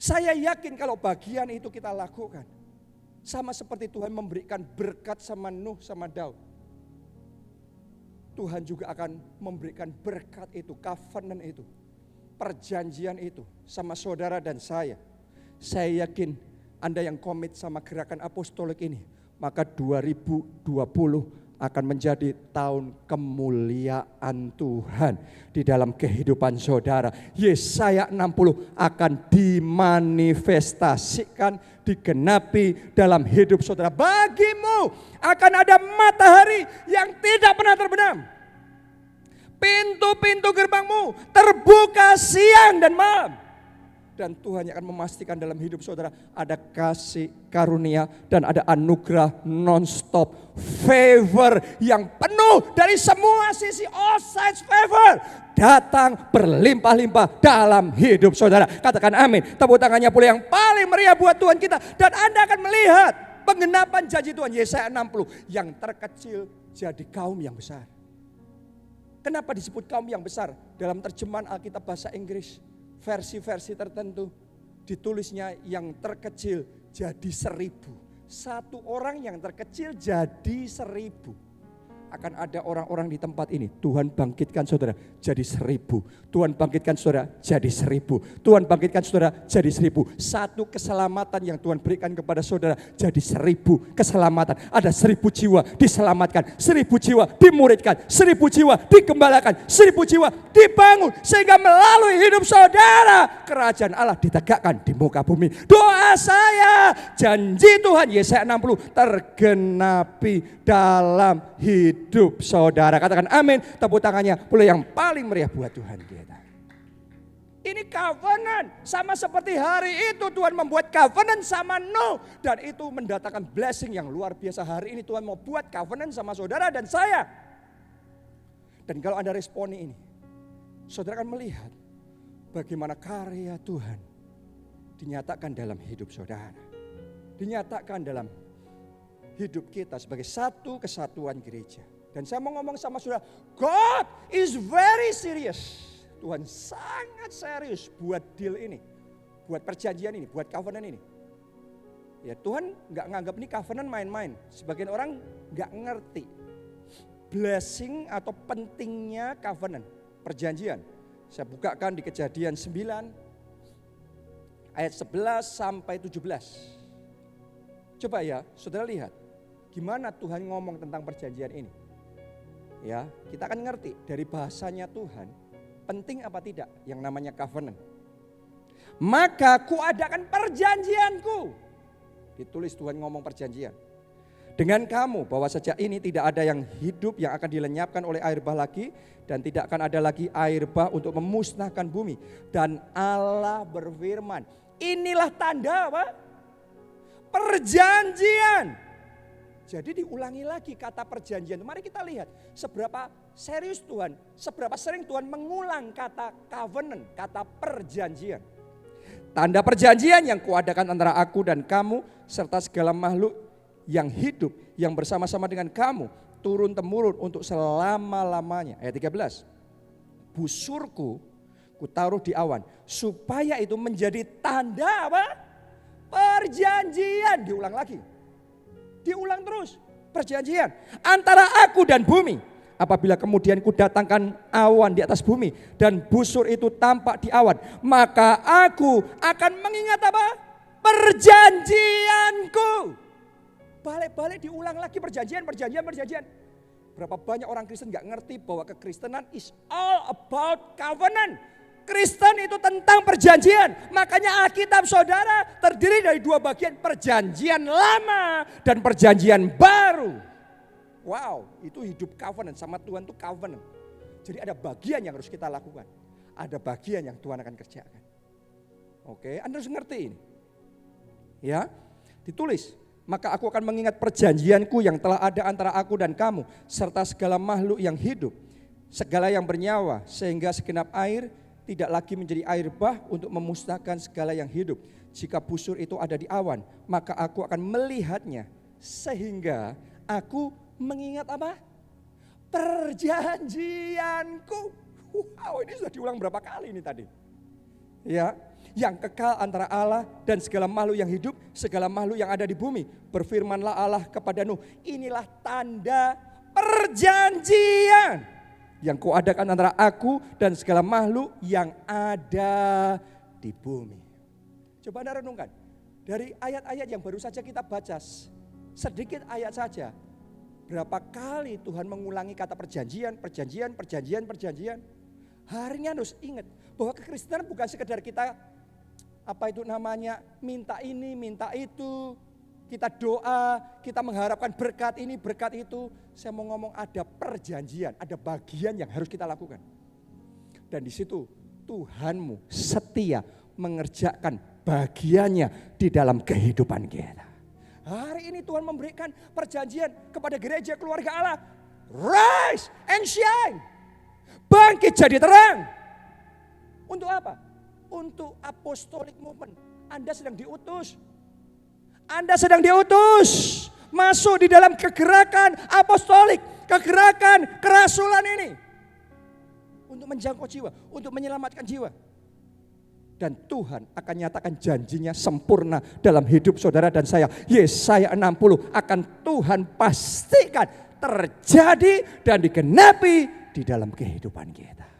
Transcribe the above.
Saya yakin kalau bagian itu kita lakukan, sama seperti Tuhan memberikan berkat sama Nuh sama Daud, Tuhan juga akan memberikan berkat itu, covenant itu, perjanjian itu sama saudara dan saya. Saya yakin Anda yang komit sama gerakan apostolik ini, maka 2020 akan menjadi tahun kemuliaan Tuhan di dalam kehidupan saudara. Yesaya 60 akan dimanifestasikan, digenapi dalam hidup saudara. Bagimu akan ada matahari yang tidak pernah terbenam. Pintu-pintu gerbangmu terbuka siang dan malam. Dan Tuhan yang akan memastikan dalam hidup saudara ada kasih karunia dan ada anugerah non-stop, favor yang penuh dari semua sisi, all sides favor datang berlimpah-limpah dalam hidup saudara. Katakan amin. Tepuk tangannya pula yang paling meriah buat Tuhan kita. Dan Anda akan melihat penggenapan janji Tuhan. Yesaya 60, yang terkecil jadi kaum yang besar. Kenapa disebut kaum yang besar? Dalam terjemahan Alkitab bahasa Inggris, versi-versi tertentu ditulisnya yang terkecil jadi 1000. Satu orang yang terkecil jadi 1000. Akan ada orang-orang di tempat ini, Tuhan bangkitkan saudara jadi 1000. Tuhan bangkitkan saudara jadi 1000. Tuhan bangkitkan saudara jadi 1000. Satu keselamatan yang Tuhan berikan kepada saudara jadi 1000 keselamatan. Ada 1000 jiwa diselamatkan, 1000 jiwa dimuridkan, 1000 jiwa digembalakan, 1000 jiwa dibangun. Sehingga melalui hidup saudara, kerajaan Allah ditegakkan di muka bumi. Doa saya, janji Tuhan Yesaya 60 tergenapi dalam hidup saudara. Katakan amin. Tepuk tangannya pula yang paling meriah buat Tuhan kita. Ini covenant. Sama seperti hari itu Tuhan membuat covenant sama Nuh. Dan itu mendatangkan blessing yang luar biasa. Hari ini Tuhan mau buat covenant sama saudara dan saya. Dan kalau Anda responi ini, saudara akan melihat bagaimana karya Tuhan dinyatakan dalam hidup saudara. Dinyatakan dalam hidup kita sebagai satu kesatuan gereja. Dan saya mau ngomong sama saudara, God is very serious. Tuhan sangat serius buat deal ini, buat perjanjian ini, buat covenant ini. Ya Tuhan gak nganggap ini covenant main-main. Sebagian orang gak ngerti blessing atau pentingnya covenant, perjanjian. Saya bukakan di Kejadian 9 ayat 11 sampai 17. Coba ya, saudara lihat gimana Tuhan ngomong tentang perjanjian ini. Ya, kita akan ngerti dari bahasanya Tuhan, penting apa tidak yang namanya covenant. Maka kuadakan perjanjianku. Ditulis Tuhan ngomong perjanjian. Dengan kamu bahwa sejak ini tidak ada yang hidup yang akan dilenyapkan oleh air bah lagi. Dan tidak akan ada lagi air bah untuk memusnahkan bumi. Dan Allah berfirman, inilah tanda apa? Perjanjian. Jadi diulangi lagi kata perjanjian. Mari kita lihat seberapa serius Tuhan, seberapa sering Tuhan mengulang kata covenant, kata perjanjian. Tanda perjanjian yang kuadakan antara aku dan kamu serta segala makhluk yang hidup yang bersama-sama dengan kamu turun-temurun untuk selama-lamanya. Ayat 13. Busurku kutaruh di awan supaya itu menjadi tanda apa? Perjanjian. Diulang lagi. Diulang terus, perjanjian antara aku dan bumi. Apabila kemudian kudatangkan awan di atas bumi dan busur itu tampak di awan, maka aku akan mengingat apa? Perjanjianku. Balik-balik diulang lagi perjanjian. Berapa banyak orang Kristen gak ngerti bahwa kekristenan is all about covenant. Kristen itu tentang perjanjian. Makanya Alkitab saudara terdiri dari dua bagian, perjanjian lama dan perjanjian baru. Wow, itu hidup covenant sama Tuhan itu covenant. Jadi ada bagian yang harus kita lakukan. Ada bagian yang Tuhan akan kerjakan. Oke, Anda harus ngerti ini. Ya, ditulis. Maka aku akan mengingat perjanjianku yang telah ada antara aku dan kamu serta segala makhluk yang hidup, segala yang bernyawa, sehingga segenap air tidak lagi menjadi air bah untuk memusnahkan segala yang hidup. Jika busur itu ada di awan, maka aku akan melihatnya sehingga aku mengingat apa? Perjanjianku. Wow, ini sudah diulang berapa kali ini tadi? Ya, yang kekal antara Allah dan segala makhluk yang hidup, segala makhluk yang ada di bumi. Berfirmanlah Allah kepada Nuh, inilah tanda perjanjian yang kuadakan antara aku dan segala makhluk yang ada di bumi. Coba Anda renungkan, dari ayat-ayat yang baru saja kita baca, sedikit ayat saja, berapa kali Tuhan mengulangi kata perjanjian, perjanjian, perjanjian, perjanjian. Hari ini harus ingat bahwa kekristenan bukan sekedar kita minta ini, minta itu, kita doa, kita mengharapkan berkat ini, berkat itu. Saya mau ngomong ada perjanjian, ada bagian yang harus kita lakukan. Dan di situ Tuhanmu setia mengerjakan bagiannya di dalam kehidupan kita. Hari ini Tuhan memberikan perjanjian kepada gereja keluarga Allah. Rise and shine. Bangkit jadi terang. Untuk apa? Untuk apostolic movement. Anda sedang diutus. Anda sedang diutus masuk di dalam kegerakan apostolik, kegerakan kerasulan ini. Untuk menjangkau jiwa, untuk menyelamatkan jiwa. Dan Tuhan akan nyatakan janjinya sempurna dalam hidup saudara dan saya. Yesaya 60 akan Tuhan pastikan terjadi dan digenapi di dalam kehidupan kita.